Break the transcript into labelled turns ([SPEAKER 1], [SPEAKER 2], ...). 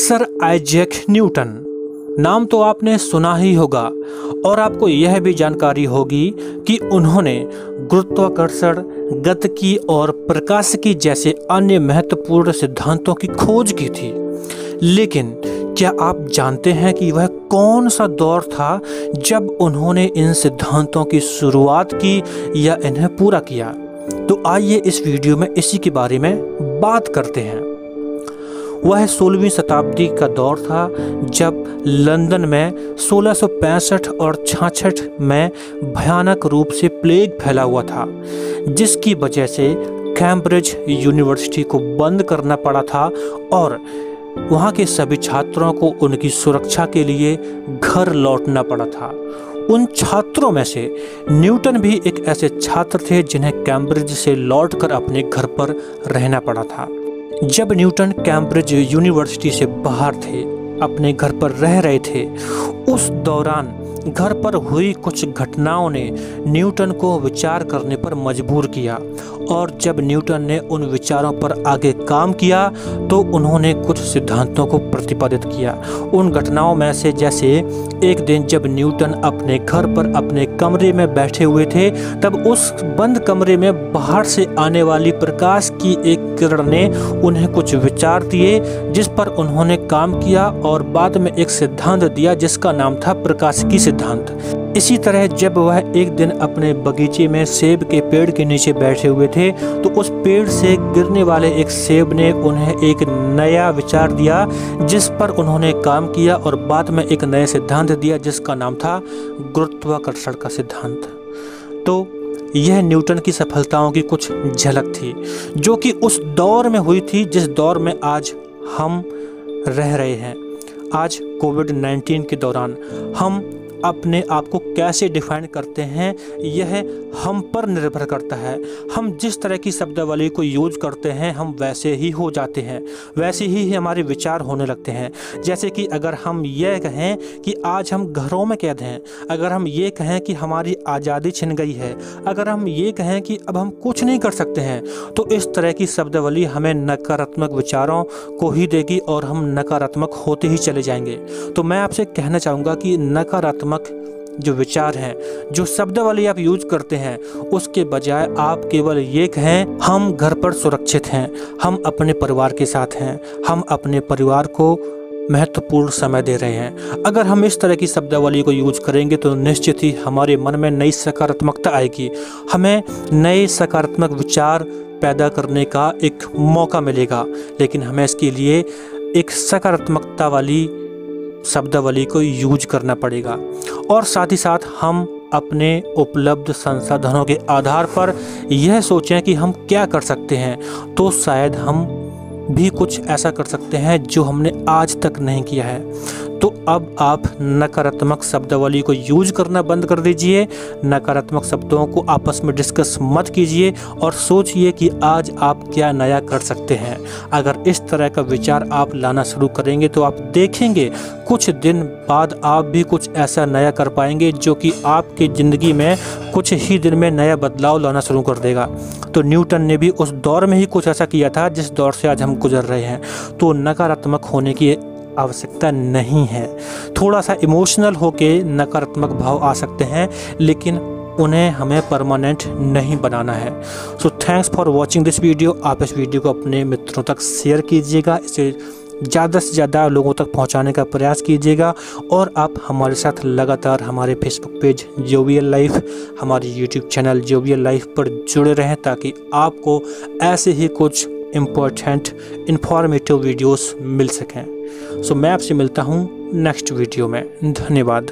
[SPEAKER 1] Sir Isaac Newton, नाम तो आपने सुना ही होगा और आपको यह भी जानकारी होगी कि उन्होंने गुरुत्वाकर्षण, गतिकी और प्रकाशिकी जैसे अन्य महत्वपूर्ण सिद्धांतों की खोज की थी। लेकिन क्या आप जानते हैं कि वह कौन सा दौर था जब उन्होंने इन सिद्धांतों की शुरुआत की या इन्हें पूरा किया? तो आइए इस वीडियो में इसी के बारे में बात करते हैं। वह 16वीं शताब्दी का दौर था जब लंदन में 1665 और 66 में भयानक रूप से प्लेग फैला हुआ था, जिसकी वजह से कैम्ब्रिज यूनिवर्सिटी को बंद करना पड़ा था और वहाँ के सभी छात्रों को उनकी सुरक्षा के लिए घर लौटना पड़ा था। उन छात्रों में से न्यूटन भी एक ऐसे छात्र थे जिन्हें कैम्ब्रिज से लौटकर अपने घर पर रहना पड़ा था। जब न्यूटन कैम्ब्रिज यूनिवर्सिटी से बाहर थे, अपने घर पर रह रहे थे, उस दौरान घर पर हुई कुछ घटनाओं ने न्यूटन को विचार करने पर मजबूर किया और जब न्यूटन ने उन विचारों पर आगे काम किया तो उन्होंने कुछ सिद्धांतों को प्रतिपादित किया। उन घटनाओं में से जैसे एक दिन जब न्यूटन अपने घर पर अपने कमरे में बैठे हुए थे, तब उस बंद कमरे में बाहर से आने वाली प्रकाश की एक किरण ने उन्हें कुछ विचार दिए जिस पर उन्होंने काम किया और बाद में एक सिद्धांत दिया जिसका नाम था प्रकाशिकी सिद्धांत। इसी तरह जब वह एक दिन अपने बगीचे में सेब के पेड़ के नीचे बैठे हुए थे तो उस पेड़ से गिरने वाले एक सेब ने उन्हें एक नया विचार दिया जिस पर उन्होंने काम किया और बाद में एक नया सिद्धांत दिया जिसका नाम था गुरुत्वाकर्षण का सिद्धांत। तो यह न्यूटन की सफलताओं की कुछ झलक थी जो कि उस दौर में हुई थी जिस दौर में आज हम रह रहे हैं। आज कोविड-19 के दौरान हम अपने आप को कैसे डिफाइन करते हैं यह हम पर निर्भर करता है। हम जिस तरह की शब्दावली को यूज करते हैं हम वैसे ही हो जाते हैं, वैसे ही हमारे विचार होने लगते हैं। जैसे कि अगर हम ये कहें कि आज हम घरों में कैद हैं, अगर हम ये कहें कि हमारी आज़ादी छिन गई है, अगर हम ये कहें कि अब हम कुछ नहीं कर सकते हैं, तो इस तरह की शब्दावली हमें नकारात्मक विचारों को ही देगी और हम नकारात्मक होते ही चले जाएंगे। तो मैं आपसे कहना चाहूँगा कि नकारात्मक जो विचार हैं, जो शब्दावली आप यूज करते हैं, उसके बजाय आप केवल ये कहें हम घर पर सुरक्षित हैं, हम अपने परिवार के साथ हैं, हम अपने परिवार को महत्वपूर्ण समय दे रहे हैं। अगर हम इस तरह की शब्दावली को यूज करेंगे तो निश्चित ही हमारे मन में नई सकारात्मकता आएगी, हमें नए सकारात्मक विचार पैदा करने का एक मौका मिलेगा। लेकिन हमें इसके लिए एक सकारात्मकता वाली शब्दावली को यूज करना पड़ेगा और साथ ही साथ हम अपने उपलब्ध संसाधनों के आधार पर यह सोचें कि हम क्या कर सकते हैं, तो शायद हम भी कुछ ऐसा कर सकते हैं जो हमने आज तक नहीं किया है। तो अब आप नकारात्मक शब्दावली को यूज करना बंद कर दीजिए, नकारात्मक शब्दों को आपस में डिस्कस मत कीजिए और सोचिए कि आज आप क्या नया कर सकते हैं। अगर इस तरह का विचार आप लाना शुरू करेंगे तो आप देखेंगे कुछ दिन बाद आप भी कुछ ऐसा नया कर पाएंगे जो कि आपकी ज़िंदगी में कुछ ही दिन में नया बदलाव लाना शुरू कर देगा। तो न्यूटन ने भी उस दौर में ही कुछ ऐसा किया था जिस दौर से आज हम गुजर रहे हैं। तो नकारात्मक होने की आवश्यकता नहीं है। थोड़ा सा इमोशनल होके नकारात्मक भाव आ सकते हैं लेकिन उन्हें हमें परमानेंट नहीं बनाना है। So thanks for watching this video. आप इस वीडियो को अपने मित्रों तक शेयर कीजिएगा, इसे ज़्यादा से ज़्यादा लोगों तक पहुंचाने का प्रयास कीजिएगा और आप हमारे साथ लगातार हमारे फेसबुक पेज जोवियल लाइफ, हमारे यूट्यूब चैनल जोवियल लाइफ पर जुड़े रहें ताकि आपको ऐसे ही कुछ इम्पोर्टेंट इन्फॉर्मेटिव वीडियोस मिल सकें। सो मैं आपसे मिलता हूँ नेक्स्ट वीडियो में। धन्यवाद।